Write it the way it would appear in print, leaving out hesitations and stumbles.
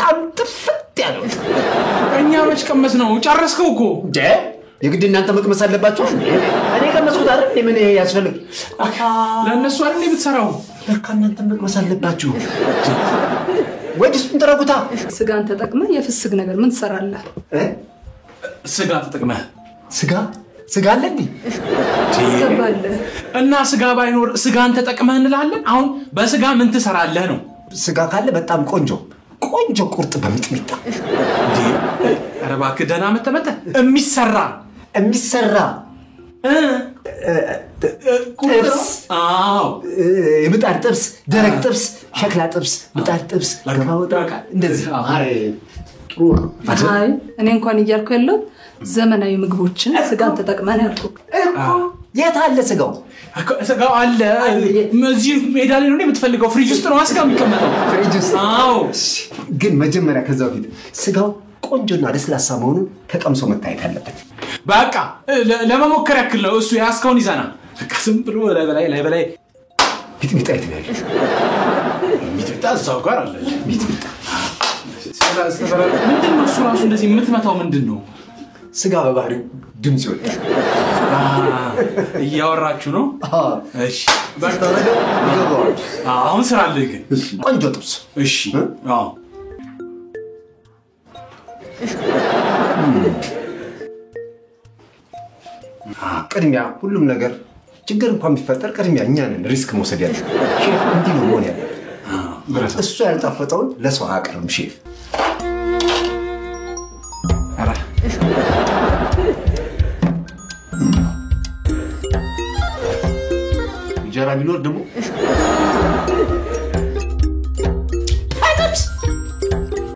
በጣም ጥፍት ያለው እኛ መች ቀመስ ነው ጨረስከው እኮ የግድ እናንተ መቅመስ አለባችሁ እኔ ቀመስኩት አይደል ምን ያስፈልግ ለነሱ አይደል የምትሰራው ለካ እናንተ መቅመስ አለባችሁ ወዲስ እንተረጉታ ስጋን ተጠቅመህ የፍስግ ነገር ምን ትሰራለህ ስጋ ተጠቅመህ ስጋ አለኝ ትገባለህ እና ስጋ ባይኖር ስጋን ተጠቅመህ እንላለን አሁን በስጋ ምን ትሰራለህ ነው ስጋ ካለ በጣም ቆንጆ ቁርጥ በሚጥሚጣ ኧረ እባክህ ደህና መተመተ የሚሰራ ጥብስ የምጣድ ጥብስ ደረቅ ጥብስ ሸክላ ጥብስ ምጣድ ጥብስ ገባውጣ እንደዚህ ጥሩ አይ እኔ እንኳን እያልኩ ያለው ዘመናዊ ምግቦችን ስጋን ተጠቅመን ያልኩ የት አለ ስጋው አለ እዚህ ሜዳ ላይ ነው የምትፈልገው ፍሪጅ ውስጥ ነው አስጋው የሚቀመጠው ፍሪጅ ውስጥ አዎ ግን መጀመሪያ ከዛው ፊት ስጋው ቆንጆና ደስላሳ መሆኑን ተቀምሶ መታየት አለበት በቃ ለመሞከር ያክል ነው እሱ ያስካውን ይዛና ከስም ብሎ ላይ በላይ ሚጥሚጣ ይተናል ሚጥሚጣ እዛው ጋር አለ ሚጥሚጣ ምንድነው እሱ ራሱ እንደዚህ የምትመታው ምንድነው ስጋ በባህሪው ድምጽ ይወጣል እያወራችሁ ነው እሺ ባታረገው ይገባዋል አሁን ስራ አለ ግን ቆንጆ ጥብስ እሺ አዎ ቅድሚያ ሁሉም ነገር ችግር እንኳን ቢፈጠር ቅድሚያ እኛ ነን ሪስክ መውሰድ ያለው ሼፍ እንዲህ ነው ሆነ እሱ ያልጣፈጠውን ለሰው አቅርም ሼፍ አራ ጀራ ቢኖር ደግሞ